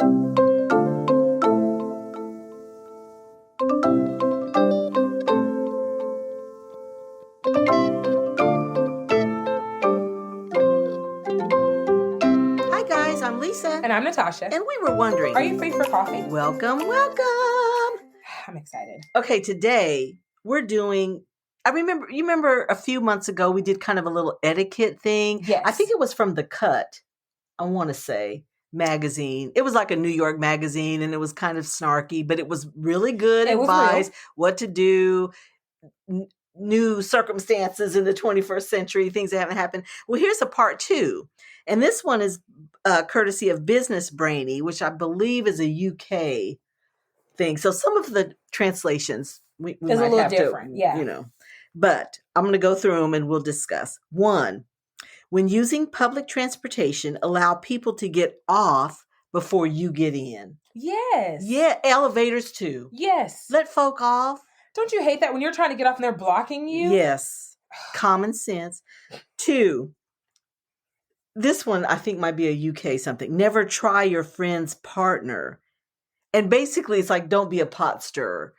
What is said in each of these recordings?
Hi guys, I'm Lisa. And I'm Natasha. And we were wondering, are you free for coffee? Welcome. I'm excited. Okay, today we're doing, you remember a few months ago we did kind of a little etiquette thing? Yes. I think it was from The Cut, I want to say, magazine. It was like a New York magazine and it was kind of snarky, but it was really good advice, what to do, new circumstances in the 21st century, things that haven't happened. Well, here's a part 2. And this one is courtesy of Business Brainy, which I believe is a UK thing. So some of the translations we might a little have different, But I'm going to go through them and we'll discuss. 1, when using public transportation, allow people to get off before you get in. Yes. Yeah, elevators too. Yes. Let folk off. Don't you hate that when you're trying to get off and they're blocking you? Yes. Common sense. 2, this one I think might be a UK something. Never try your friend's partner. And basically it's like, don't be a pot stirrer.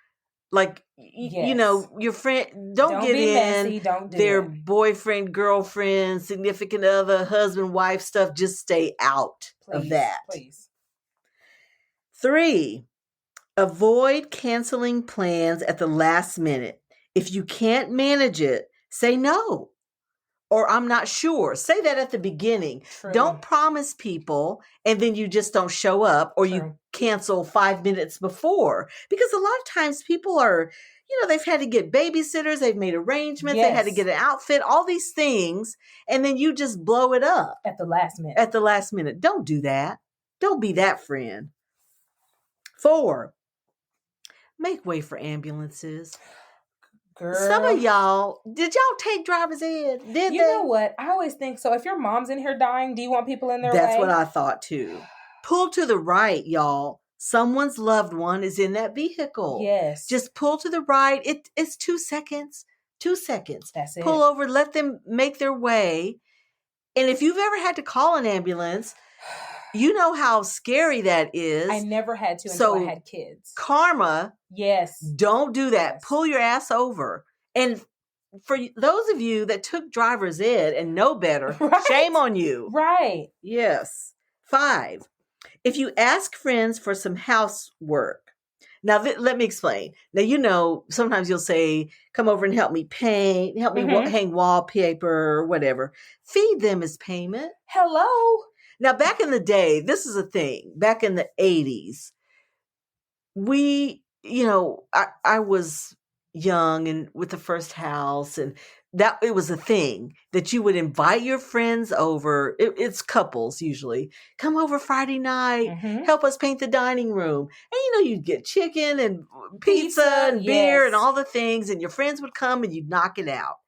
Like, your friend, don't get be in messy, don't do their it. boyfriend, girlfriend, significant other, husband, wife stuff. Just stay out of that. Please. 3, avoid canceling plans at the last minute. If you can't manage it, say no. Or I'm not sure. Say that at the beginning. True. Don't promise people and then you just don't show up or you cancel 5 minutes before. Because a lot of times people are, they've had to get babysitters, they've made arrangements, they had to get an outfit, all these things, and then you just blow it up. At the last minute. Don't do that. Don't be that friend. 4, make way for ambulances. Girl. Some of y'all, did y'all take driver's ed? Did they? You know what? I always think so. If your mom's in here dying, do you want people in their way? That's what I thought too. Pull to the right, y'all. Someone's loved one is in that vehicle. Yes. Just pull to the right. It's 2 seconds. 2 seconds. That's it. Pull over, let them make their way. And if you've ever had to call an ambulance, you know how scary that is. I never had to until I had kids. Karma. Yes. Don't do that. Yes. Pull your ass over. And for those of you that took driver's ed and know better, shame on you. Right. Yes. 5, if you ask friends for some housework. Now, let me explain. Now, sometimes you'll say, come over and help me paint, help me hang wallpaper or whatever. Feed them as payment. Hello. Now, back in the day, this is a thing. Back in the 80s, I was young and with the first house, and that it was a thing that you would invite your friends over. It's couples usually. Come over Friday night, help us paint the dining room. And you'd get chicken and pizza and beer and all the things, and your friends would come and you'd knock it out.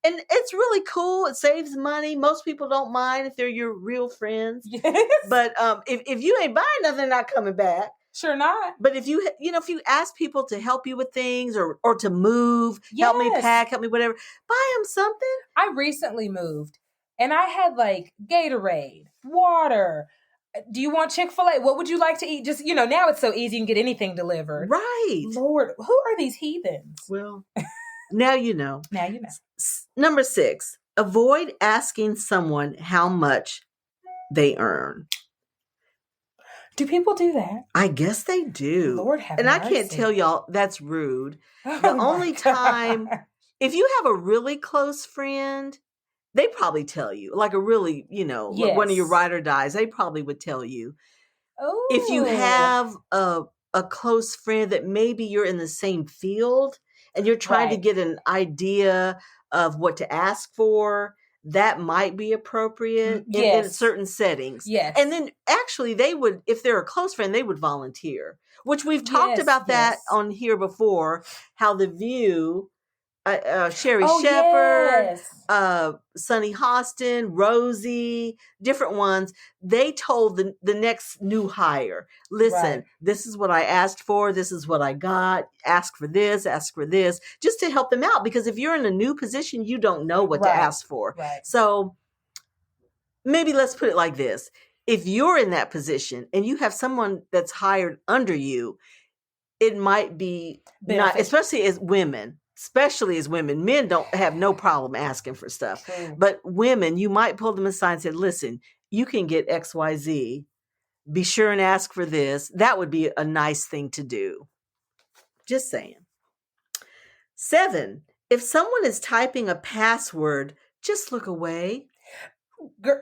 And it's really cool. It saves money. Most people don't mind if they're your real friends. Yes. But if you ain't buying nothing, they're not coming back. Sure not. But if you ask people to help you with things or to move, help me pack, help me whatever, buy them something. I recently moved and I had like Gatorade, water. Do you want Chick-fil-A? What would you like to eat? Just, now it's so easy, you can get anything delivered. Right. Lord, who are these heathens? Well, now you know. Now you know. Number 6, avoid asking someone how much they earn. Do people do that? I guess they do. Lord have mercy. And I can't tell y'all that's rude. Oh, the only time, if you have a really close friend, they probably tell you. Like a really, one of your ride or dies, they probably would tell you. Oh. If you have a close friend that maybe you're in the same field and you're trying to get an idea of what to ask for, that might be appropriate in certain settings. Yes. And then actually they would, if they're a close friend, they would volunteer, which we've talked about that on here before, how The View, Sherry Shepherd, Sunny Hostin, Rosie, different ones, they told the next new hire, listen, this is what I asked for, this is what I got, ask for this, just to help them out. Because if you're in a new position, you don't know what to ask for. Right. So maybe let's put it like this. if you're in that position and you have someone that's hired under you, it might be not, especially as women. Men don't have no problem asking for stuff. True. But women, you might pull them aside and say, listen, you can get XYZ. Be sure and ask for this. That would be a nice thing to do. Just saying. 7, if someone is typing a password, just look away. Girl,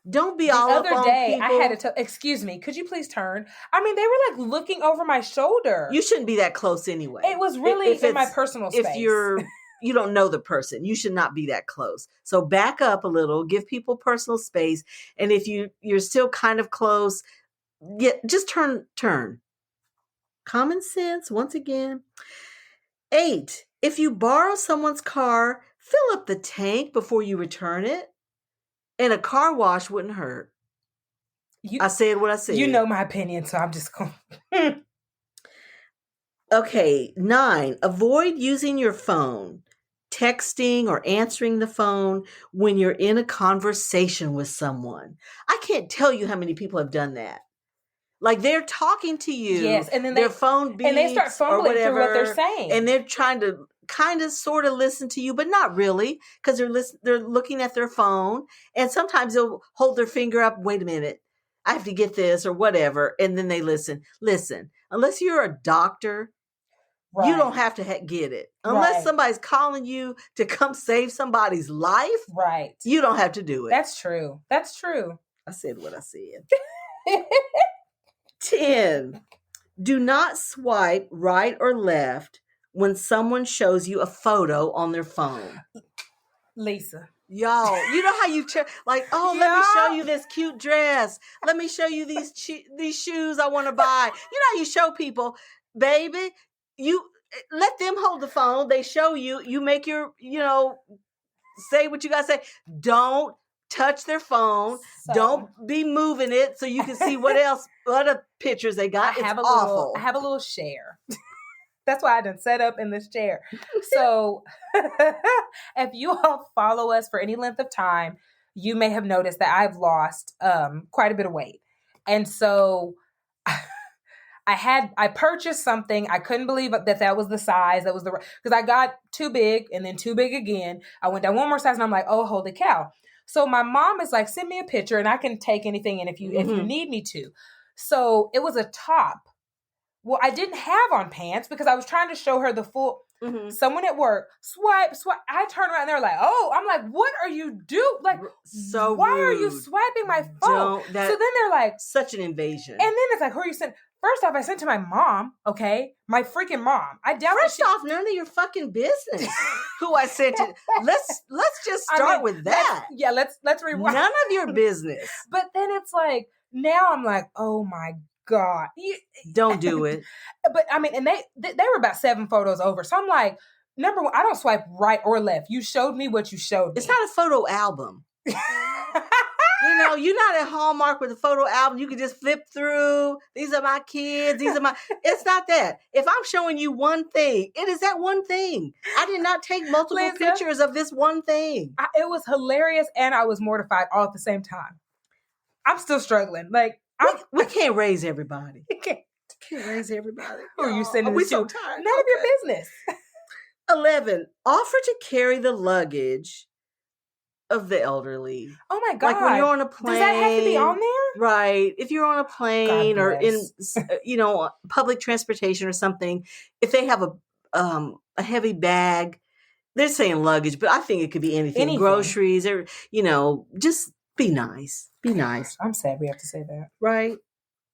don't be all up on people. The other day, I had to tell, excuse me, could you please turn? I mean, they were like looking over my shoulder. You shouldn't be that close anyway. It was really in my personal space. If you don't know the person, you should not be that close. So back up a little, give people personal space. And if you're still kind of close, just turn. Common sense, once again. 8, if you borrow someone's car, fill up the tank before you return it. And a car wash wouldn't hurt. I said what I said. You know my opinion, so I'm just going. Okay, 9, avoid using your phone, texting or answering the phone when you're in a conversation with someone. I can't tell you how many people have done that. Like they're talking to you. Yes, and then their phone beeps and they start fumbling through what they're saying. And they're trying to kind of sort of listen to you, but not really, because they're looking at their phone, and sometimes they'll hold their finger up, wait a minute, I have to get this or whatever, and then they listen. Listen, unless you're a doctor, right, you don't have to get it. Unless somebody's calling you to come save somebody's life, right, you don't have to do it. That's true. I said what I said. 10, do not swipe right or left when someone shows you a photo on their phone. Lisa. Y'all, you know how you let me show you this cute dress. Let me show you these shoes I want to buy. You know how you show people, baby, you let them hold the phone. They show you, you make your, say what you got to say. Don't touch their phone. So, don't be moving it so you can see what other pictures they got. It's awful. I have a little share. That's why I done set up in this chair. So if you all follow us for any length of time, you may have noticed that I've lost quite a bit of weight. And so I purchased something. I couldn't believe that was the size. That was because I got too big and then too big again. I went down one more size and I'm like, oh, holy cow. So my mom is like, send me a picture and I can take anything in if you need me to. So it was a top. Well, I didn't have on pants because I was trying to show her the full. Someone at work, swipe. I turn around and they're like, oh, I'm like, what are you doing? Like, so why rude. Are you swiping my phone? So then they're like, such an invasion. And then it's like, who are you sending? First off, I sent to my mom, okay? My freaking mom. I doubt First off, none of your fucking business who I sent to. Let's just start with that. Let's rewind. None of your business. But then it's like, now I'm like, oh my God. Don't do it. But I mean, and they were about 7 photos over. So I'm like, number one, I don't swipe right or left. You showed me what you showed me. It's not a photo album. You're not at Hallmark with a photo album. You can just flip through. These are my kids. It's not that. If I'm showing you one thing, it is that one thing. I did not take multiple pictures of this one thing. It was hilarious and I was mortified all at the same time. I'm still struggling. Like, we can't raise everybody. We can't raise everybody. Who are you sending this to? So tired. None of your business. 11, offer to carry the luggage of the elderly. Oh my God. Like when you're on a plane. Does that have to be on there? Right. If you're on a plane or in, public transportation or something, if they have a heavy bag, they're saying luggage, but I think it could be anything. Groceries or, just be nice. Be nice. I'm sad we have to say that. Right.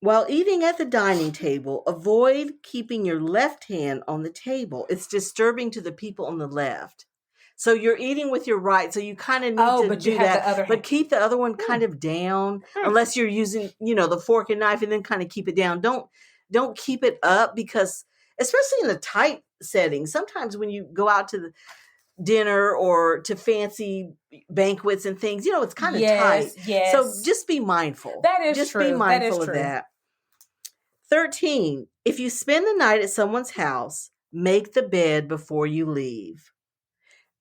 While eating at the dining table, avoid keeping your left hand on the table. It's disturbing to the people on the left. So you're eating with your right, so you kind of need to do that. But keep the other one kind of down, unless you're using, the fork and knife, and then kind of keep it down. Don't keep it up, because especially in a tight setting, sometimes when you go out to the dinner or to fancy banquets and things, it's kind of tight. Yes. So just be mindful. That is just true. Be mindful of that. 13, if you spend the night at someone's house, make the bed before you leave.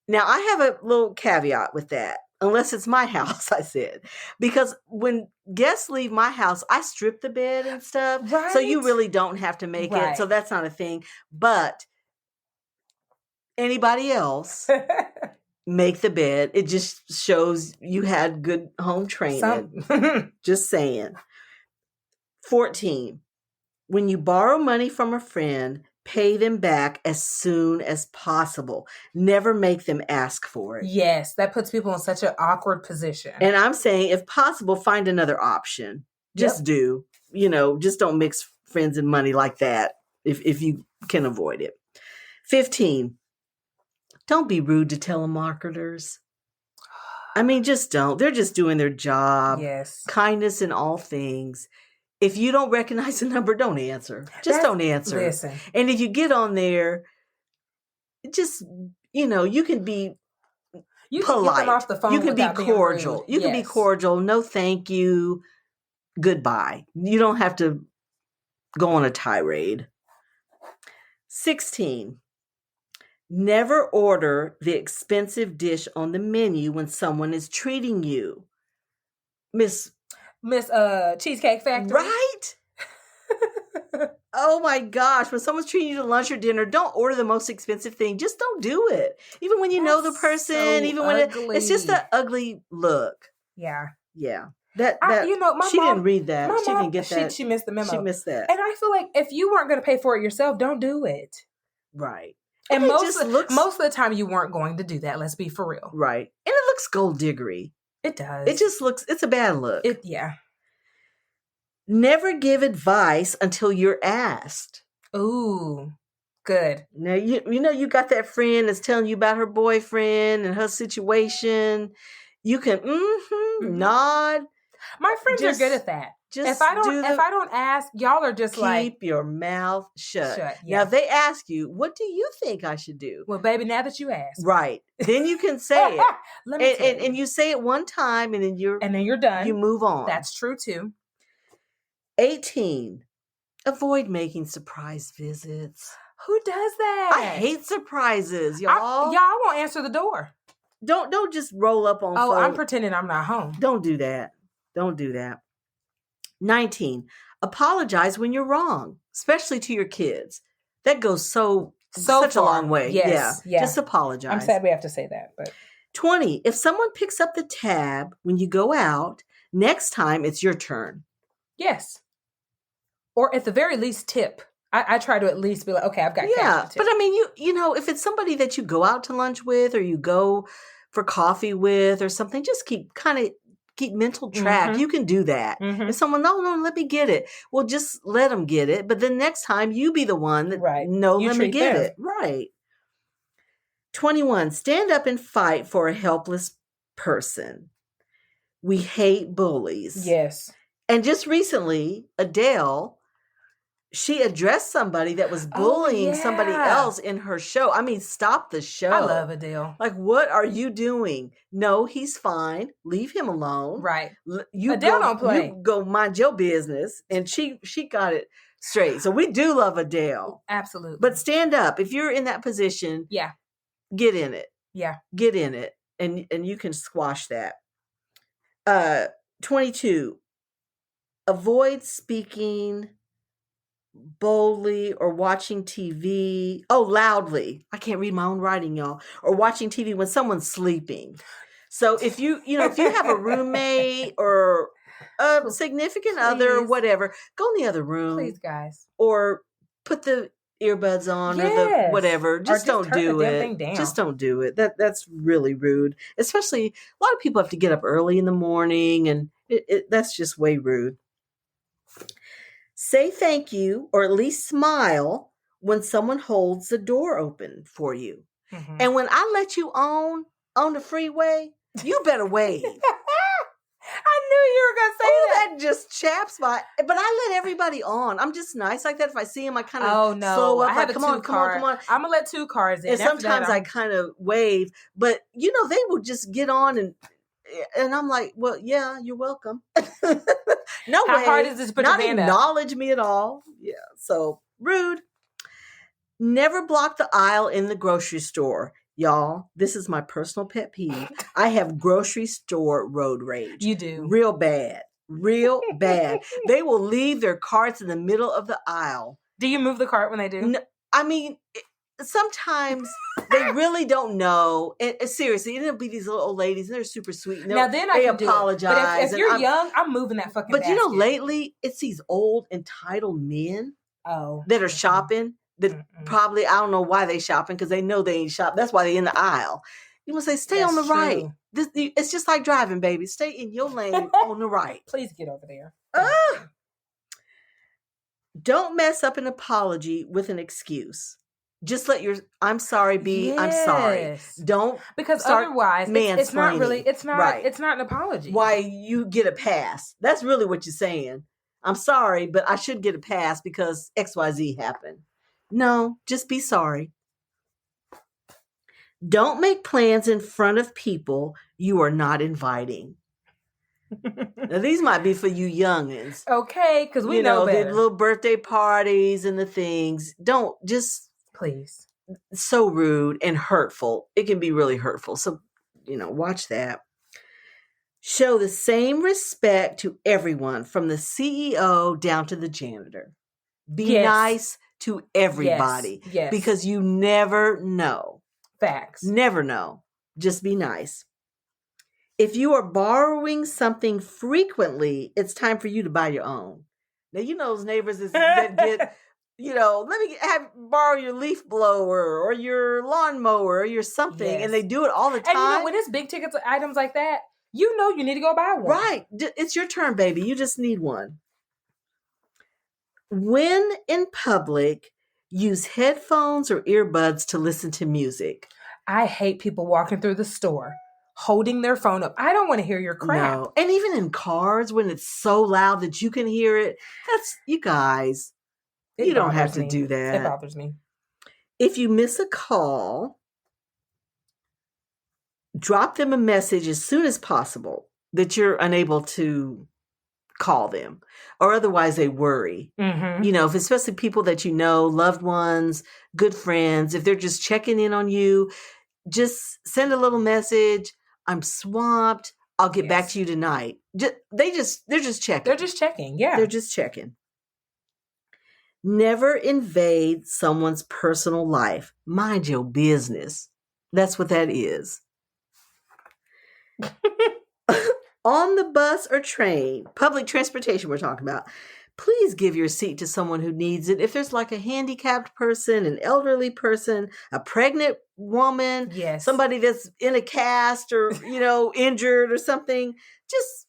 Now, I have a little caveat with that. unless it's my house, I said. Because when guests leave my house, I strip the bed and stuff. Right. So you really don't have to make it. So that's not a thing. But anybody else, make the bed. It just shows you had good home training. Just saying. 14. When you borrow money from a friend, pay them back as soon as possible. Never make them ask for it. Yes, that puts people in such an awkward position. And I'm saying, if possible, find another option. Just do. Just don't mix friends and money like that if you can avoid it. 15. Don't be rude to telemarketers. I mean, just don't. They're just doing their job. Yes. Kindness in all things. If you don't recognize the number, don't answer. Don't answer. Listen. And if you get on there, just, you can be polite. Can get them off the phone. You can be cordial. You can be cordial. No, thank you. Goodbye. You don't have to go on a tirade. 16. Never order the expensive dish on the menu when someone is treating you. Miss Cheesecake Factory. Right? Oh my gosh. When someone's treating you to lunch or dinner, don't order the most expensive thing. Just don't do it. Even when you know the person, so even when it's just an ugly look. Yeah. Yeah. She didn't read that. She didn't get that. She missed the memo. She missed that. And I feel like if you weren't going to pay for it yourself, don't do it. Right. And most of the time you weren't going to do that. Let's be for real. Right. And it looks gold diggery. It does. It just looks, it's a bad look. Yeah. Never give advice until you're asked. Ooh, good. Now, you got that friend that's telling you about her boyfriend and her situation. You can nod. My friends are good at that. If I don't ask, y'all are just keep your mouth shut. Yeah. Now, if they ask you, what do you think I should do? Well, baby, now that you ask. Right. Then you can say it. And you say it one time and then you're done. You move on. That's true too. 18. Avoid making surprise visits. Who does that? I hate surprises, y'all. I won't answer the door. Don't just roll up on phone. I'm pretending I'm not home. Don't do that. 19. Apologize when you're wrong, especially to your kids. That goes such a long way. Yes. Yeah. Just apologize. I'm sad we have to say that. But 20. If someone picks up the tab when you go out, next time it's your turn. Yes. Or at the very least, tip. I try to at least be like, okay, I've got cash to tip. But I mean, if it's somebody that you go out to lunch with or you go for coffee with or something, just keep mental track. You can do that. If someone, no, let me get it. Well, just let them get it. But then next time you be the one that, let me get it. Right. 21, stand up and fight for a helpless person. We hate bullies. Yes. And just recently, Adele, she addressed somebody that was bullying somebody else in her show. I mean, stop the show. I love Adele. Like, what are you doing? No, he's fine. Leave him alone. Right. Adele don't play. You go mind your business. And she got it straight. So we do love Adele. Absolutely. But stand up. If you're in that position, get in it. Yeah. Get in it. And you can squash that. 22. Avoid speaking boldly or watching TV. Loudly. I can't read my own writing, y'all. Or watching TV when someone's sleeping. So if you have a roommate or a significant other or whatever, go in the other room. Please, guys. Or put the earbuds on or the whatever. Just don't do it. Just don't do it. That's really rude. Especially a lot of people have to get up early in the morning and that's just way rude. Say thank you or at least smile when someone holds the door open for you. Mm-hmm. And when I let you on the freeway, you better wave. I knew you were going to say that. That just chaps my... But I let everybody on. I'm just nice like that. If I see them, I kind of slow up. I have come on. I'm going to let 2 cars in. And sometimes I kind of wave. But, they will just get on and I'm like, well, yeah, you're welcome. No way. How hard is this to put your hand up? Not acknowledge me at all. Yeah, so rude. Never block the aisle in the grocery store. Y'all, this is my personal pet peeve. I have grocery store road rage. You do. Real bad. Real bad. They will leave their carts in the middle of the aisle. Do you move the cart when they do? No, I mean, sometimes they really don't know. And seriously, it'll be these little old ladies, and they're super sweet. Now then I can apologize. Do it. But if you're young, I'm moving that fucking basket. But you know, lately, it's these old, entitled men that are shopping. That probably, I don't know why they shopping, because they know they ain't shopping. That's why they in the aisle. You must say, stay on the right. It's just like driving, baby. Stay in your lane on the right. Please get over there. Don't mess up an apology with an excuse. Just let your I'm sorry be I'm sorry. Don't, because otherwise it's not really it's not right. It's not an apology. Why you get a pass? That's really what you're saying. I'm sorry, but I should get a pass because XYZ happened. No, just be sorry. Don't make plans in front of people you are not inviting. Now, these might be for you youngins. Okay, because we know better. The little birthday parties and the things. Don't just... Please. So rude and hurtful. It can be really hurtful. So, watch that. Show the same respect to everyone, from the CEO down to the janitor. Be nice to everybody. Yes. Because you never know. Facts. Never know. Just be nice. If you are borrowing something frequently, it's time for you to buy your own. Now, those neighbors that get, let me borrow your leaf blower or your lawnmower or your something. And they do it all the time. And when it's big ticket items like that, you need to go buy one. Right. It's your turn, baby. You just need one. When in public, use headphones or earbuds to listen to music. I hate people walking through the store holding their phone up. I don't want to hear your crap. No. And even in cars, when it's so loud that you can hear it, you guys, you don't have to do that. It bothers me. If you miss a call, drop them a message as soon as possible that you're unable to call them, or otherwise they worry. Mm-hmm. If especially people that loved ones, good friends, if they're just checking in on you, just send a little message. I'm swamped. I'll get back to you tonight. They're just checking. They're just checking. Yeah. They're just checking. Never invade someone's personal life. Mind your business. That's what that is. On the bus or train, public transportation we're talking about, please give your seat to someone who needs it. If there's like a handicapped person, an elderly person, a pregnant woman, somebody that's in a cast or, injured or something, just,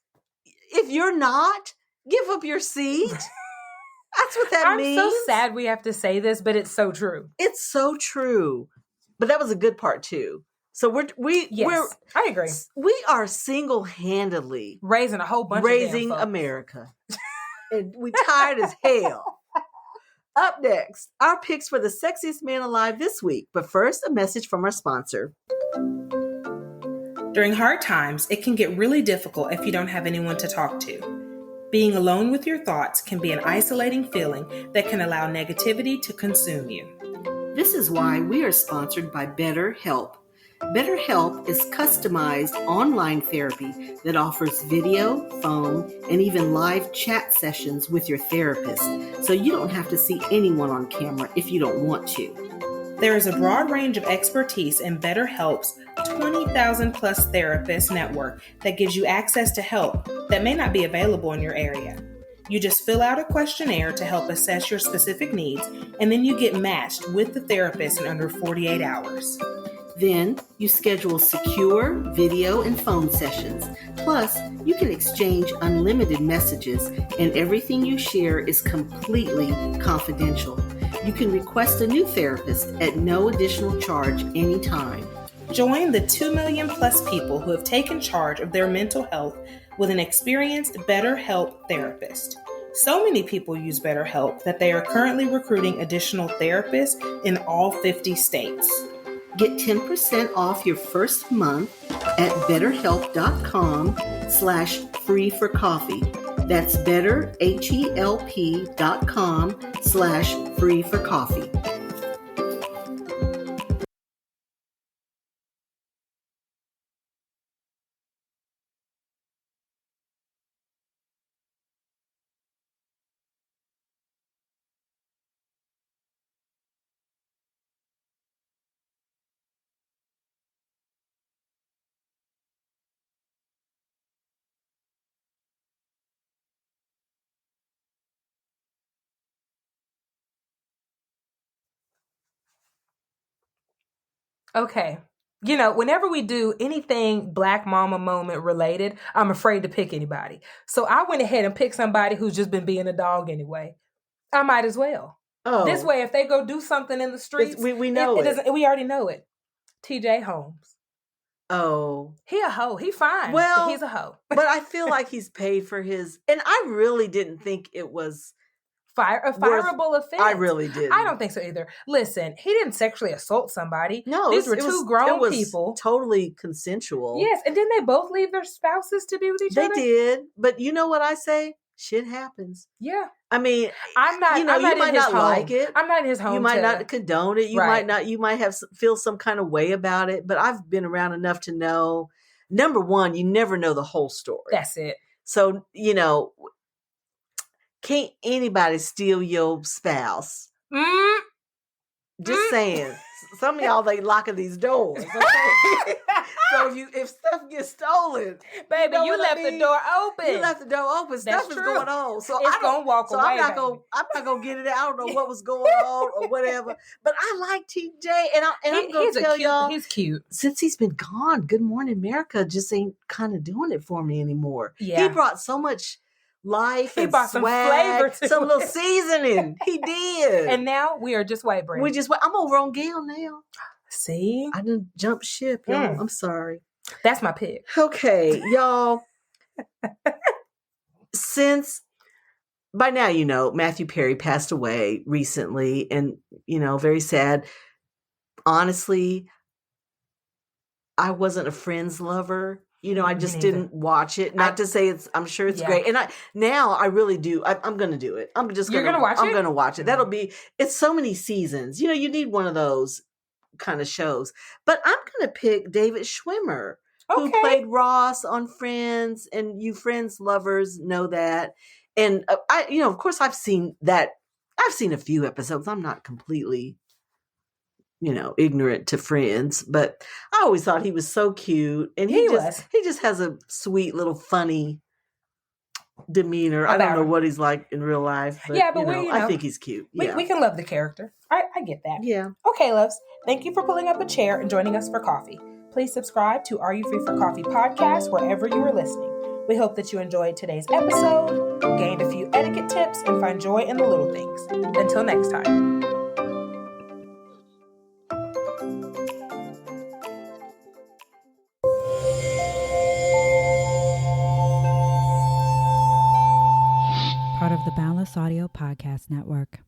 if you're not, give up your seat. That's what that means. I'm so sad we have to say this, but it's so true. It's so true. But that was a good part too. So we're I agree. We are single-handedly raising a whole bunch of America. And we tired as hell. Up next, our picks for the sexiest man alive this week. But first, a message from our sponsor. During hard times, it can get really difficult if you don't have anyone to talk to. Being alone with your thoughts can be an isolating feeling that can allow negativity to consume you. This is why we are sponsored by BetterHelp. BetterHelp is customized online therapy that offers video, phone, and even live chat sessions with your therapist, so you don't have to see anyone on camera if you don't want to. There is a broad range of expertise in BetterHelp's 20,000 plus therapist network that gives you access to help that may not be available in your area. You just fill out a questionnaire to help assess your specific needs, and then you get matched with the therapist in under 48 hours. Then you schedule secure video and phone sessions. Plus, you can exchange unlimited messages, and everything you share is completely confidential. You can request a new therapist at no additional charge anytime. Join the 2 million plus people who have taken charge of their mental health with an experienced BetterHelp therapist. So many people use BetterHelp that they are currently recruiting additional therapists in all 50 states. Get 10% off your first month at betterhelp.com/free-for-coffee. That's betterhelp.com/free-for-coffee. Okay. You know, whenever we do anything Black Mama moment related, I'm afraid to pick anybody. So I went ahead and picked somebody who's just been being a dog anyway. I might as well. Oh. This way, if they go do something in the streets, we know it. Doesn't, we already know it. TJ Holmes. Oh. He a hoe. He fine. Well, but he's a hoe. But I feel like he's paid for his, and I really didn't think it was a fireable offense. I really didn't. I don't think so either. Listen, he didn't sexually assault somebody. No, these were two grown people. Totally consensual. Yes, and didn't they both leave their spouses to be with each other? They did, but you know what I say? Shit happens. Yeah. I mean, I'm not. You know, you might not like it. I'm not in his home. You might not condone it. You might not. You might feel some kind of way about it. But I've been around enough to know. Number one, you never know the whole story. That's it. So can't anybody steal your spouse? Just saying. Some of y'all, they locking these doors. Okay? So if stuff gets stolen, baby, you left the door open. You left the door open. Stuff is going on. So it's gonna walk away. I'm not gonna get it out. I don't know what was going on or whatever. But I like TJ, and I'm gonna tell y'all, he's cute. Since he's been gone, Good Morning America just ain't kind of doing it for me anymore. Yeah, he brought so much life and brought swag, some flavor to some little seasoning. He did. And now we are just wavering. I'm over on Gail now. See? I didn't jump ship, y'all. I'm sorry. That's my pick. Okay, y'all. Since by now, Matthew Perry passed away recently, and very sad. Honestly, I wasn't a Friends lover. I just didn't watch it. Not to say I'm sure it's great. And I really do. I'm going to do it. You're going to watch it? I'm going to watch it. It's so many seasons. You need one of those kind of shows. But I'm going to pick David Schwimmer, who played Ross on Friends. And you Friends lovers know that. And of course I've seen that. I've seen a few episodes. I'm not completely ignorant to Friends, but I always thought he was so cute, and he just has a sweet little funny demeanor. I don't know what he's like in real life, but I think he's cute. We can love the character. I get that. Yeah. Okay, loves. Thank you for pulling up a chair and joining us for coffee. Please subscribe to Are You Free for Coffee podcast wherever you are listening. We hope that you enjoyed today's episode, gained a few etiquette tips, and find joy in the little things. Until next time. Part of the Boundless Audio Podcast Network.